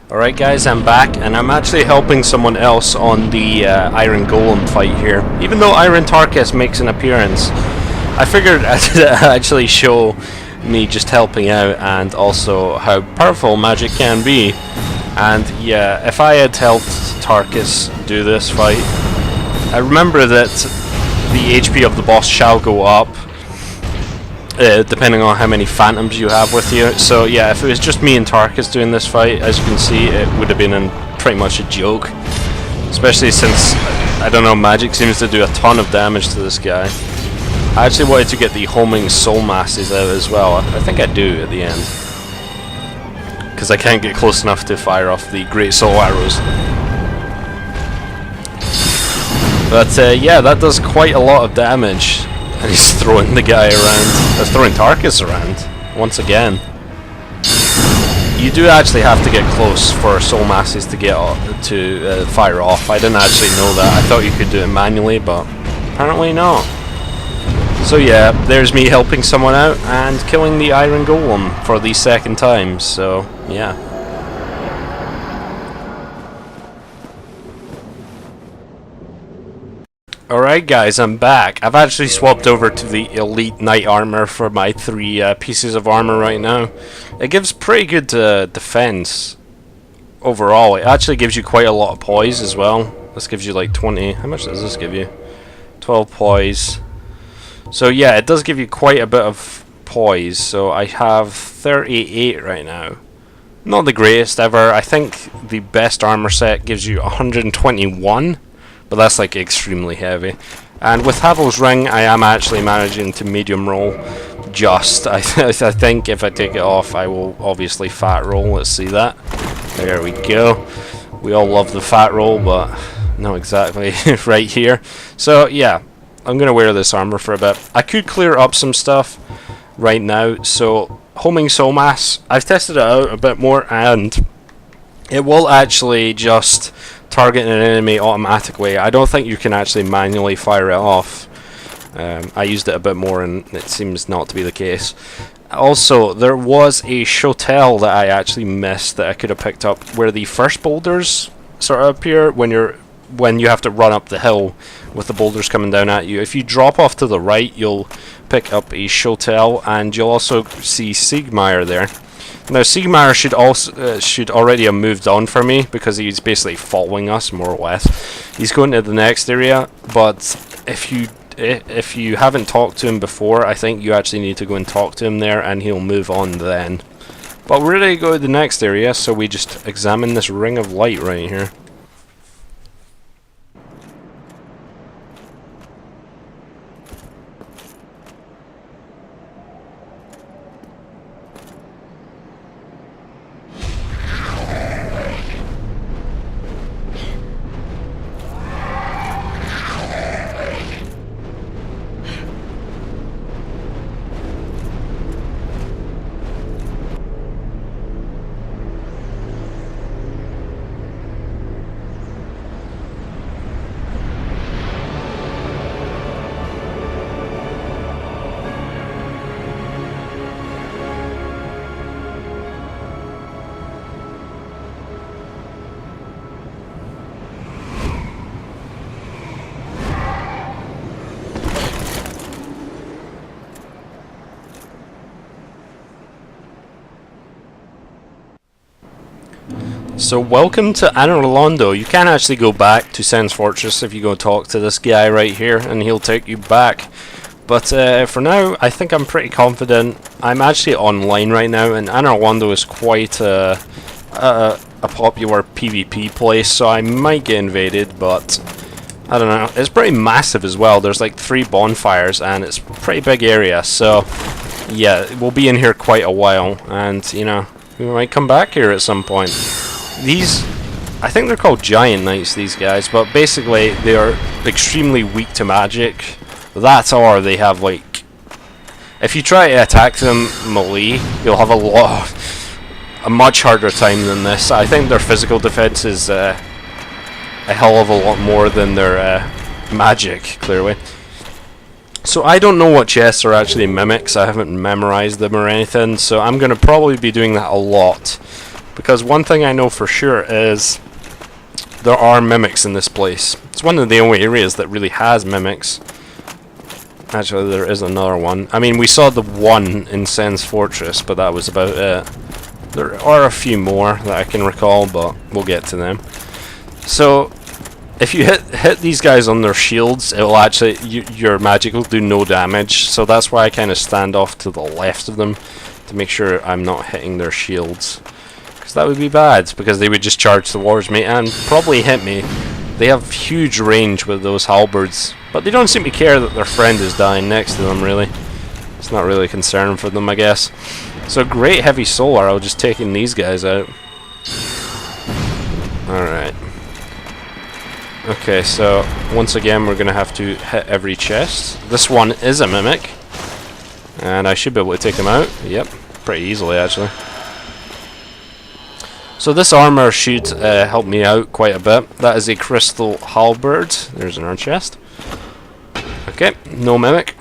Alright guys, I'm back, and I'm actually helping someone else on the Iron Golem fight here. Even though Iron Tarkus makes an appearance, I figured I'd actually show me just helping out and also how powerful magic can be. And yeah, if I had helped Tarkus do this fight, I remember that the HP of the boss shall go up, depending on how many phantoms you have with you. So yeah, if it was just me and Tarkus doing this fight, as you can see, it would have been pretty much a joke. Especially since, I don't know, magic seems to do a ton of damage to this guy. I actually wanted to get the homing soul masses out as well. I think I do at the end, because I can't get close enough to fire off the great soul arrows. But yeah, that does quite a lot of damage. And he's throwing the guy around, throwing Tarkus around, once again. You do actually have to get close for soul masses to get fire off. I didn't actually know that. I thought you could do it manually, but apparently not. So yeah, there's me helping someone out and killing the Iron Golem for the second time, so yeah. Alright guys, I'm back. I've actually swapped over to the Elite Knight Armor for my 3 pieces of armor right now. It gives pretty good defense overall. It actually gives you quite a lot of poise as well. This gives you like 20, how much does this give you? 12 poise. So yeah, it does give you quite a bit of poise. So I have 38 right now. Not the greatest ever. I think the best armor set gives you 121. But that's like extremely heavy. And with Havel's Ring, I am actually managing to medium roll just. I think if I take it off, I will obviously fat roll. Let's see that. There we go. We all love the fat roll, but not exactly right here. So yeah, I'm going to wear this armor for a bit. I could clear up some stuff right now. So homing soul mass, I've tested it out a bit more, and it will actually just target an enemy automatically. I don't think you can actually manually fire it off. I used it a bit more and it seems not to be the case. Also, there was a shotel that I actually missed that I could have picked up, where the first boulders sort of appear when you have to run up the hill with the boulders coming down at you. If you drop off to the right, you'll pick up a shotel, and you'll also see Siegmeyer there. Now Siegmeyer should already have moved on for me, because he's basically following us more or less. He's going to the next area, but if you haven't talked to him before, I think you actually need to go and talk to him there, and he'll move on then. But we're ready to go to the next area, so we just examine this ring of light right here. So welcome to Anor Londo. You can actually go back to Sen's Fortress if you go talk to this guy right here, and he'll take you back. But for now, I think I'm pretty confident. I'm actually online right now, and Anor Londo is quite a popular PvP place, so I might get invaded, but I don't know. It's pretty massive as well. There's like 3 bonfires, and it's a pretty big area, so yeah, we'll be in here quite a while, and you know, we might come back here at some point. These, I think they're called Giant Knights, these guys, but basically they are extremely weak to magic. That's or they have like, if you try to attack them melee, you'll have a much harder time than this. I think their physical defense is a hell of a lot more than their magic, clearly. So I don't know what chests are actually mimics. I haven't memorized them or anything, so I'm going to probably be doing that a lot. because one thing I know for sure is there are mimics in this place. It's one of the only areas that really has mimics. Actually, there is another one. I mean, we saw the one in Sen's Fortress, but that was about it. There are a few more that I can recall, but we'll get to them. So, if you hit these guys on their shields, it will actually your magic will do no damage. So that's why I kind of stand off to the left of them to make sure I'm not hitting their shields, because that would be bad, because they would just charge towards me and probably hit me. They have huge range with those halberds, but they don't seem to care that their friend is dying next to them, really. It's not really a concern for them, I guess. So great heavy solar, I'll just taking these guys out. Alright. Okay, so once again we're going to have to hit every chest. This one is a mimic, and I should be able to take him out. Yep, pretty easily actually. So this armor should help me out quite a bit. That is a crystal halberd. There's another chest. Okay, no mimic.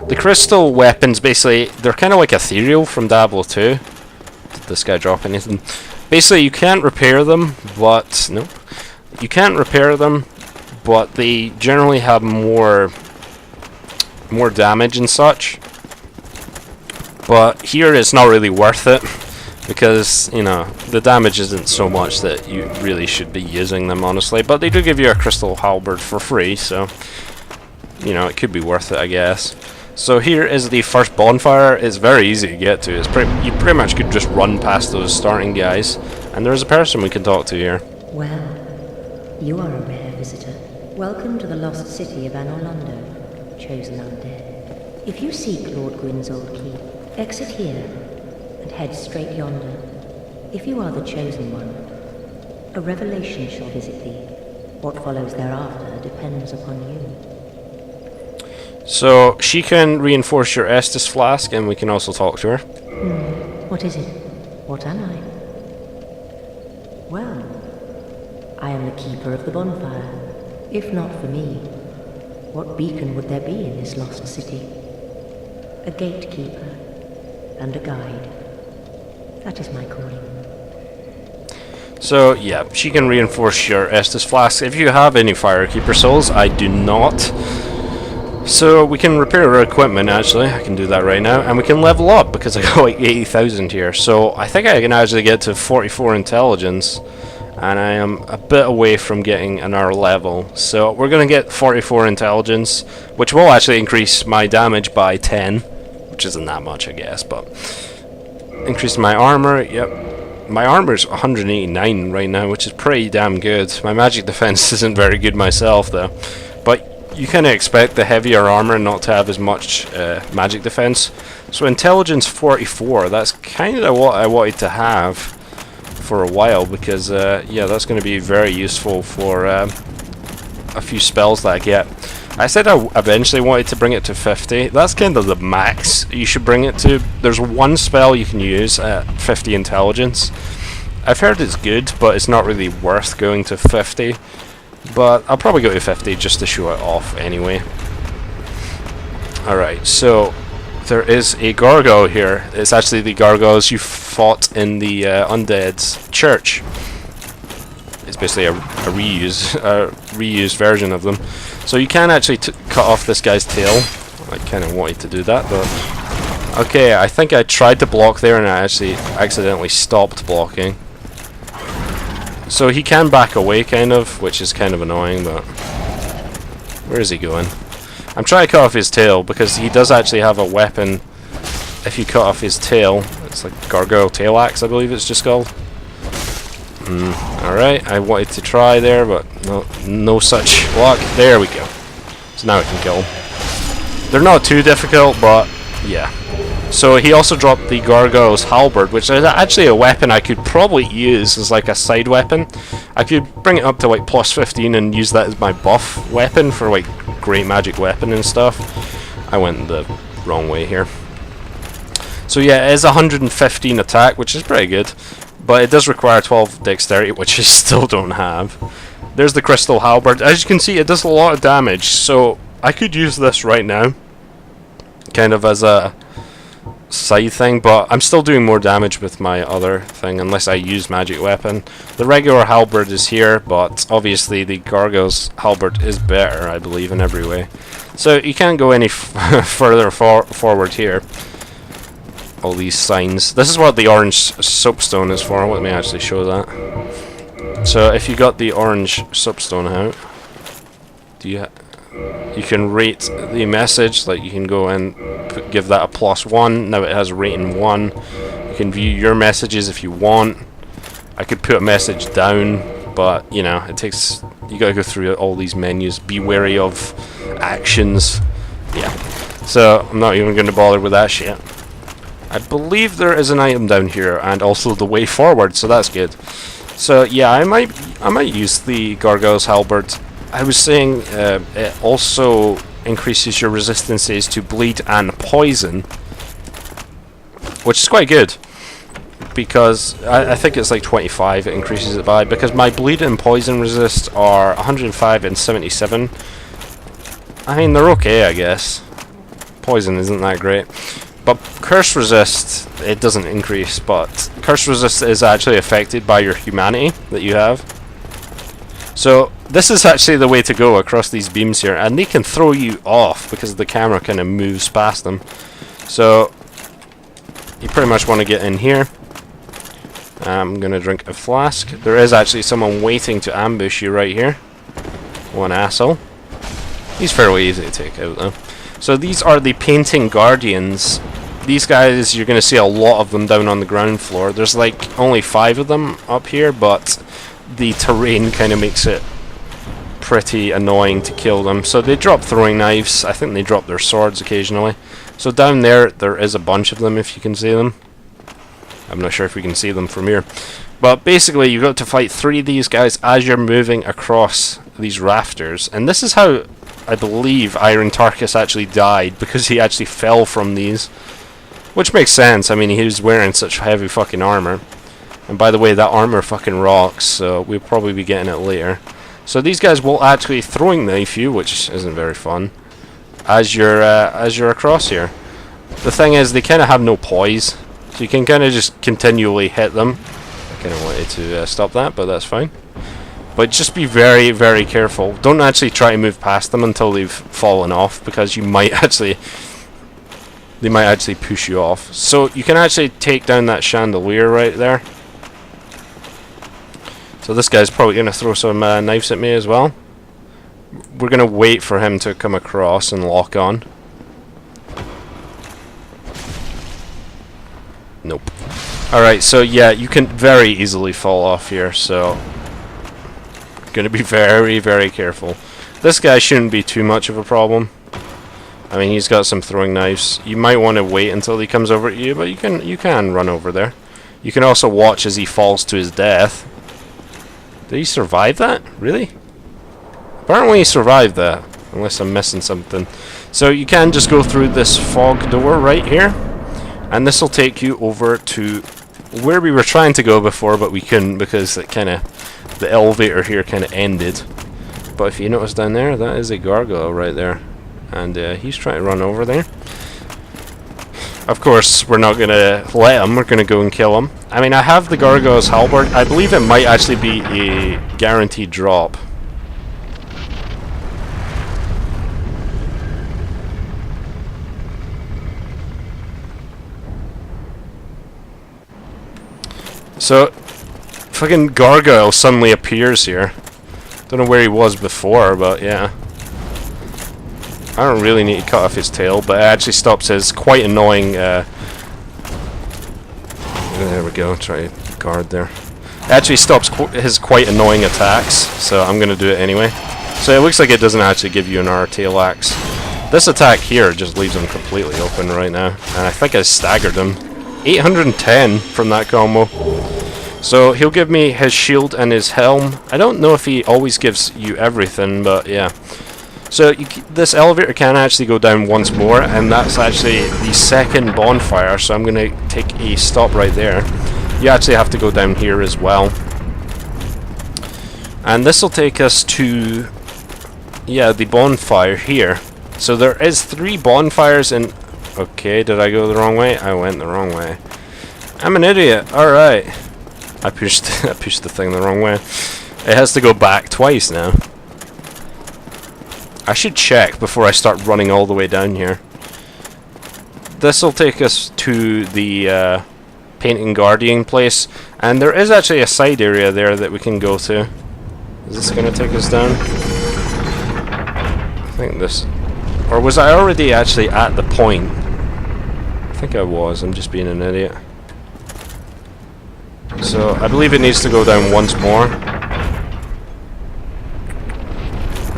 The crystal weapons, basically, they're kind of like ethereal from Diablo 2. Did this guy drop anything? Basically, you can't repair them, but... Nope. You can't repair them, but they generally have more damage and such. But here it's not really worth it, because, you know, the damage isn't so much that you really should be using them, honestly. But they do give you a crystal halberd for free, so, you know, it could be worth it, I guess. So here is the first bonfire. It's very easy to get to. You pretty much could just run past those starting guys, and there's a person we can talk to here. Well, you are a rare visitor. Welcome to the lost city of Anor Londo, chosen undead. If you seek Lord Gwyn's old keep, exit here and head straight yonder. If you are the chosen one, a revelation shall visit thee. What follows thereafter depends upon you. So she can reinforce your Estus flask, and we can also talk to her. What is it? What am I? Well, I am the keeper of the bonfire. If not for me, what beacon would there be in this lost city? A gatekeeper and a guide. That is my calling. So yeah, she can reinforce your Estus flask. If you have any Firekeeper souls, I do not. So we can repair our equipment, actually. I can do that right now. And we can level up, because I got like 80,000 here. So I think I can actually get to 44 intelligence. And I am a bit away from getting another level. So we're going to get 44 intelligence, which will actually increase my damage by 10. Which isn't that much, I guess, but... Increase my armor, yep. My armor's 189 right now, which is pretty damn good. My magic defense isn't very good myself, though. But you kind of expect the heavier armor not to have as much magic defense. So intelligence 44, that's kind of what I wanted to have for a while, because yeah, that's going to be very useful for a few spells that I get. I said I eventually wanted to bring it to 50. That's kind of the max you should bring it to. There's one spell you can use at 50 intelligence. I've heard it's good, but it's not really worth going to 50. But I'll probably go to 50 just to show it off anyway. Alright, so there is a gargoyle here. It's actually the gargoyles you fought in the undead's church. It's basically a reused version of them. So you can actually cut off this guy's tail. I kind of wanted to do that, but... Okay, I think I tried to block there and I actually accidentally stopped blocking. So he can back away, kind of, which is kind of annoying, but... Where is he going? I'm trying to cut off his tail, because he does actually have a weapon. If you cut off his tail, it's like Gargoyle Tail Axe, I believe it's just called. Alright, I wanted to try there, but no such luck. There we go. So now we can kill him. They're not too difficult, but yeah. So he also dropped the Gargoyle's Halberd, which is actually a weapon I could probably use as like a side weapon. I could bring it up to like plus 15 and use that as my buff weapon for like great magic weapon and stuff. I went the wrong way here. So yeah, it is 115 attack, which is pretty good. But it does require 12 dexterity, which I still don't have. There's the Crystal Halberd. As you can see, it does a lot of damage, so I could use this right now. Kind of as a side thing, but I'm still doing more damage with my other thing unless I use magic weapon. The regular halberd is here, but obviously the gargoyle's halberd is better, I believe, in every way. So you can't go any further forward here. All these signs. This is what the orange soapstone is for. Let me actually show that. So if you got the orange soapstone out, you can rate the message. Like you can go and give that a +1. Now it has rating 1. You can view your messages if you want. I could put a message down, but you know, it takes, you gotta go through all these menus. Be wary of actions. Yeah. So I'm not even gonna bother with that shit. I believe there is an item down here and also the way forward, so that's good. So yeah, I might use the Gargoyle's Halberd. I was saying it also increases your resistances to bleed and poison, which is quite good, because I think it's like 25 it increases it by, because my bleed and poison resist are 105 and 77. I mean, they're okay, I guess. Poison isn't that great. But curse resist, it doesn't increase, but curse resist is actually affected by your humanity that you have. So this is actually the way to go across these beams here, and they can throw you off because the camera kind of moves past them. So you pretty much want to get in here. I'm gonna drink a flask. There is actually someone waiting to ambush you right here. One asshole. He's fairly easy to take out though. So these are the Painting Guardians. These guys, you're going to see a lot of them down on the ground floor. There's like only 5 of them up here, but the terrain kind of makes it pretty annoying to kill them. So they drop throwing knives. I think they drop their swords occasionally. So down there is a bunch of them if you can see them. I'm not sure if we can see them from here. But basically you've got to fight 3 of these guys as you're moving across these rafters. And this is how I believe Iron Tarkus actually died, because he actually fell from these. Which makes sense. I mean, he was wearing such heavy fucking armor. And by the way, that armor fucking rocks, so we'll probably be getting it later. So these guys will actually throwing knife you, which isn't very fun, as you're across here. The thing is, they kind of have no poise, so you can kind of just continually hit them. I kind of wanted to stop that, but that's fine. But just be very, very careful. Don't actually try to move past them until they've fallen off, because you might actually, they might actually push you off. So you can actually take down that chandelier right there. So this guy's probably going to throw some knives at me as well. We're going to wait for him to come across and lock on. Nope. Alright, so yeah, you can very easily fall off here, so going to be very, very careful. This guy shouldn't be too much of a problem. I mean, he's got some throwing knives. You might want to wait until he comes over to you, but you can run over there. You can also watch as he falls to his death. Did he survive that? Really? Apparently he survived that, unless I'm missing something. So you can just go through this fog door right here, and this will take you over to where we were trying to go before, but we couldn't because it kind of, the elevator here kind of ended. But if you notice down there, that is a gargoyle right there, and he's trying to run over there. Of course, we're not going to let him, we're going to go and kill him. I mean, I have the Gargoyle's Halberd. I believe it might actually be a guaranteed drop. So, fucking Gargoyle suddenly appears here. Don't know where he was before, but yeah. I don't really need to cut off his tail, but it actually stops his quite annoying, there we go, try to guard there. It actually stops his quite annoying attacks, so I'm going to do it anyway. So it looks like it doesn't actually give you an R tail axe. This attack here just leaves him completely open right now, and I think I staggered him. 810 from that combo. So he'll give me his shield and his helm. I don't know if he always gives you everything, but yeah. So this elevator can actually go down once more, and that's actually the second bonfire, so I'm going to take a stop right there. You actually have to go down here as well. And this will take us to, yeah, the bonfire here. So there is 3 bonfires in Okay, did I go the wrong way? I went the wrong way. I'm an idiot. Alright. I pushed I pushed the thing the wrong way. It has to go back twice now. I should check before I start running all the way down here. This will take us to the Painting Guardian place, and there is actually a side area there that we can go to. Is this going to take us down? I think this... Or was I already actually at the point? I think I was. I'm just being an idiot. So, I believe it needs to go down once more.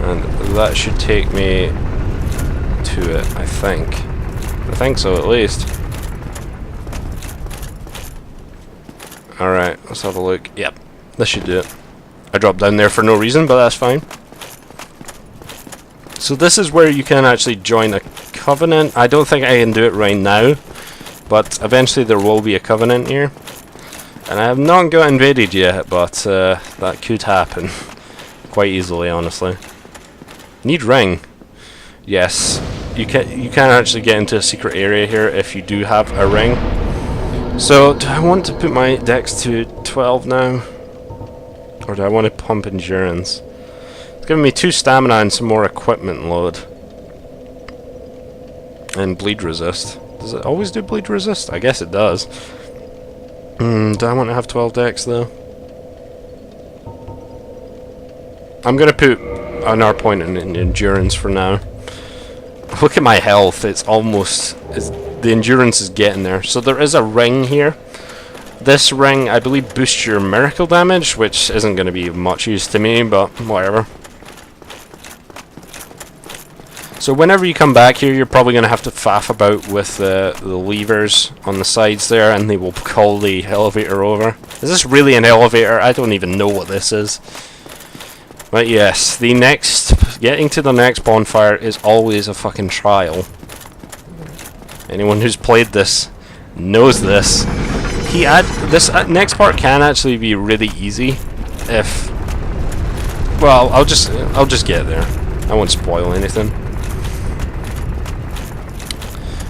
And that should take me to it, I think. I think so, at least. Alright, let's have a look. Yep, this should do it. I dropped down there for no reason, but that's fine. So this is where you can actually join a covenant. I don't think I can do it right now, but eventually there will be a covenant here. And I have not got invaded yet, but that could happen quite easily, honestly. Need ring. Yes, you can actually get into a secret area here if you do have a ring. So, do I want to put my dex to 12 now? Or do I want to pump endurance? It's giving me 2 stamina and some more equipment load. And bleed resist. Does it always do bleed resist? I guess it does. Do I want to have 12 dex though? I'm gonna put another point in endurance for now. Look at my health, it's almost... the endurance is getting there. So there is a ring here. This ring, I believe, boosts your miracle damage, which isn't going to be much use to me, but whatever. So whenever you come back here, you're probably going to have to faff about with the levers on the sides there, and they will call the elevator over. Is this really an elevator? I don't even know what this is. But yes, getting to the next bonfire is always a fucking trial. Anyone who's played this knows this. This next part can actually be really easy if... Well, I'll just get there. I won't spoil anything.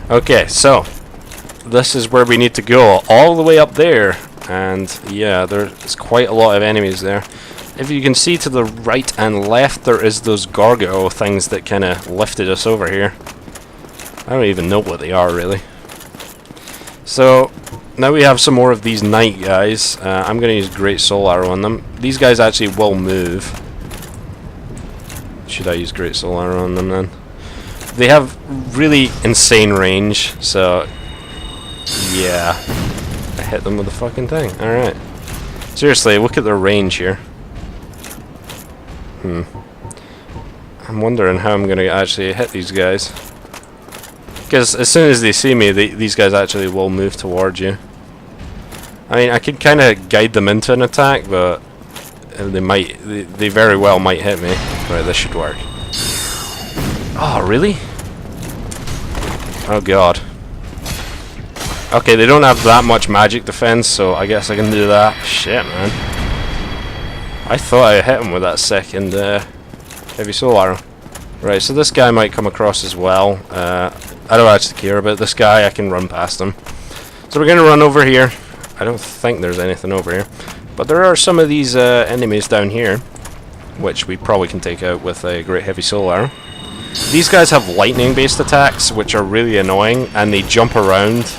Okay, so this is where we need to go, all the way up there, and yeah, there's quite a lot of enemies there. If you can see to the right and left, there is those gargoyle things that kind of lifted us over here. I don't even know what they are, really. So, now we have some more of these knight guys. I'm going to use Great Soul Arrow on them. These guys actually will move. Should I use Great Soul Arrow on them then? They have really insane range, so... yeah. I hit them with the fucking thing. Alright. Seriously, look at their range here. I'm wondering how I'm going to actually hit these guys. Because as soon as they see me, these guys actually will move towards you. I mean, I could kind of guide them into an attack, but they very well might hit me. Right, this should work. Oh, really? Oh god. Okay, they don't have that much magic defense, so I guess I can do that. Shit, man. I thought I hit him with that second heavy soul arrow. Right, so this guy might come across as well. I don't actually care about this guy, I can run past him. So we're going to run over here. I don't think there's anything over here. But there are some of these enemies down here, which we probably can take out with a great heavy soul arrow. These guys have lightning based attacks, which are really annoying, and they jump around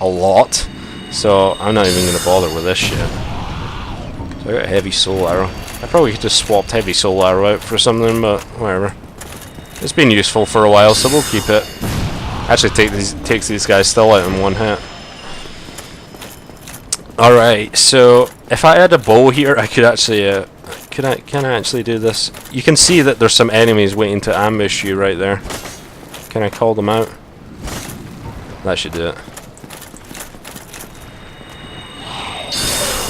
a lot. So I'm not even going to bother with this shit. So I got a heavy soul arrow. I probably could have swapped heavy soul arrow out for something, but whatever. It's been useful for a while, so we'll keep it. Actually takes these guys still out in one hit. Alright, so if I had a bow here, I could actually can I actually do this? You can see that there's some enemies waiting to ambush you right there. Can I call them out? That should do it.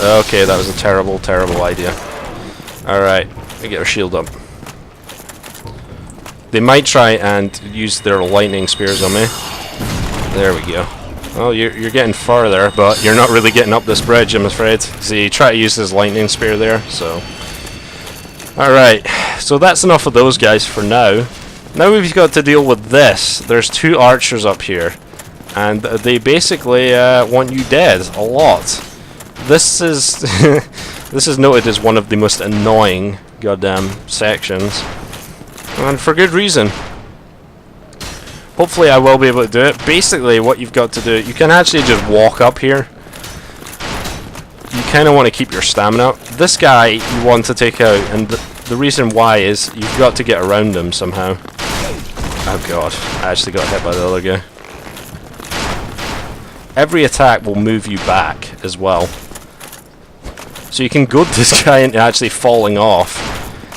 Okay, that was a terrible, terrible idea. Alright, we get our shield up. They might try and use their lightning spears on me. There we go. Well, you're getting farther, but you're not really getting up this bridge, I'm afraid. See, he tried to use his lightning spear there, so... Alright, so that's enough of those guys for now. Now we've got to deal with this. There's 2 archers up here, and they basically want you dead a lot. This is this is noted as one of the most annoying goddamn sections, and for good reason. Hopefully I will be able to do it. Basically what you've got to do, you can actually just walk up here. You kind of want to keep your stamina up. This guy you want to take out, and the reason why is you've got to get around him somehow. Oh god, I actually got hit by the other guy. Every attack will move you back as well. So you can goad this guy into actually falling off.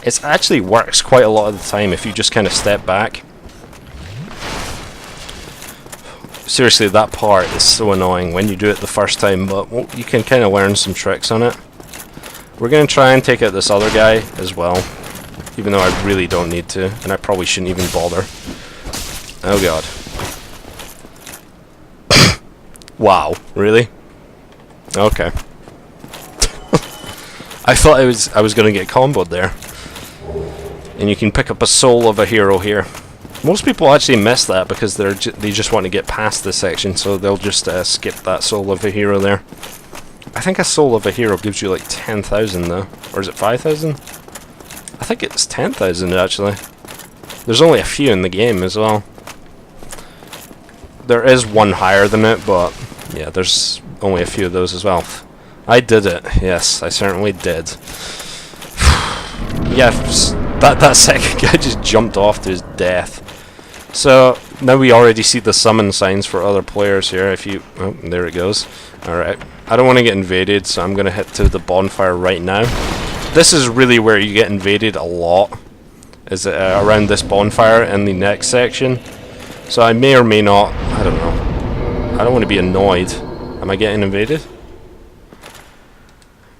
It actually works quite a lot of the time if you just kind of step back. Seriously, that part is so annoying when you do it the first time, but well, you can kind of learn some tricks on it. We're going to try and take out this other guy as well, even though I really don't need to, and I probably shouldn't even bother. Oh god. Wow, really? Okay. I thought I was going to get comboed there. And you can pick up a soul of a hero here. Most people actually miss that because they just want to get past this section, so they'll just skip that soul of a hero there. I think a soul of a hero gives you like 10,000 though, or is it 5,000? I think it's 10,000 actually. There's only a few in the game as well. There is one higher than it, but yeah, there's only a few of those as well. I did it. Yes, I certainly did. Yeah, that second guy just jumped off to his death. So now we already see the summon signs for other players here. If you, oh, there it goes. All right, I don't want to get invaded, so I'm gonna head to the bonfire right now. This is really where you get invaded a lot, is around this bonfire in the next section. So I may or may not. I don't know. I don't want to be annoyed. Am I getting invaded?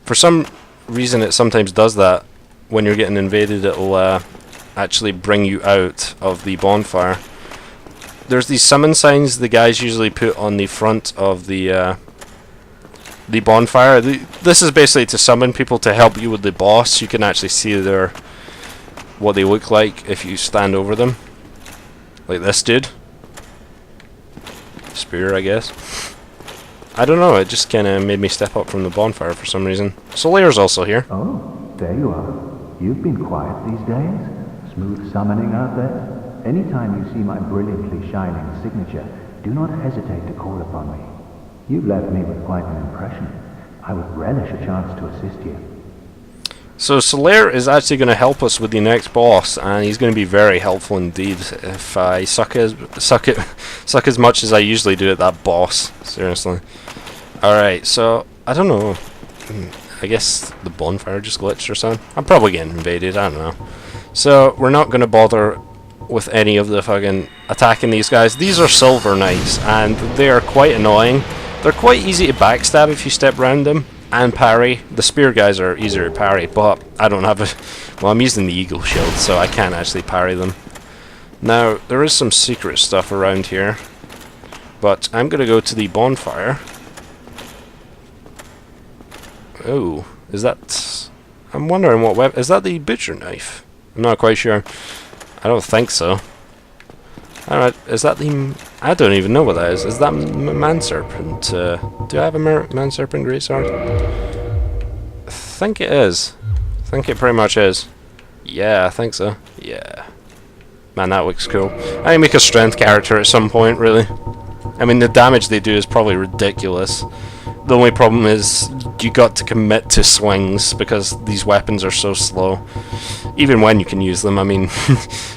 For some reason, it sometimes does that. When you're getting invaded, it'll actually bring you out of the bonfire. There's these summon signs the guys usually put on the front of the bonfire. This is basically to summon people to help you with the boss. You can actually see what they look like if you stand over them. Like this dude. Spear, I guess. I don't know, it just kind of made me step up from the bonfire for some reason. Solair's also here. Oh, there you are. You've been quiet these days. Smooth summoning out there. Anytime you see my brilliantly shining signature, do not hesitate to call upon me. You've left me with quite an impression. I would relish a chance to assist you. So Solaire is actually going to help us with the next boss, and he's going to be very helpful indeed if I suck as much as I usually do at that boss. Seriously. Alright, so I don't know. I guess the bonfire just glitched or something. I'm probably getting invaded, I don't know. So we're not going to bother with any of the fucking attacking these guys. These are Silver Knights, and they are quite annoying. They're quite easy to backstab if you step around them and parry. The spear guys are easier to parry, but I don't have a... Well, I'm using the eagle shield, so I can't actually parry them. Now, there is some secret stuff around here, but I'm going to go to the bonfire. Oh, is that... I'm wondering what weapon... Is that the butcher knife? I'm not quite sure. I don't think so. Alright, is that the... I don't even know what that is. Is that Man Serpent? Do I have a Man Serpent Greatsword? I think it is. I think it pretty much is. Yeah, I think so. Yeah. Man, that looks cool. I make a strength character at some point, really. I mean, the damage they do is probably ridiculous. The only problem is you got to commit to swings because these weapons are so slow. Even when you can use them, I mean,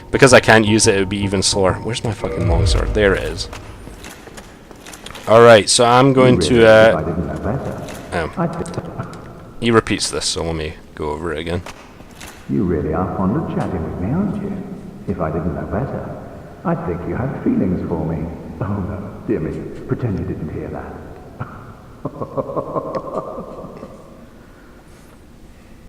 because I can't use it, it would be even slower. Where's my fucking longsword? There it is. Alright, so I'm going he repeats this, so let me go over it again. You really are fond of chatting with me, aren't you? If I didn't know better, I'd think you had feelings for me. Oh no, dear me, pretend you didn't hear that.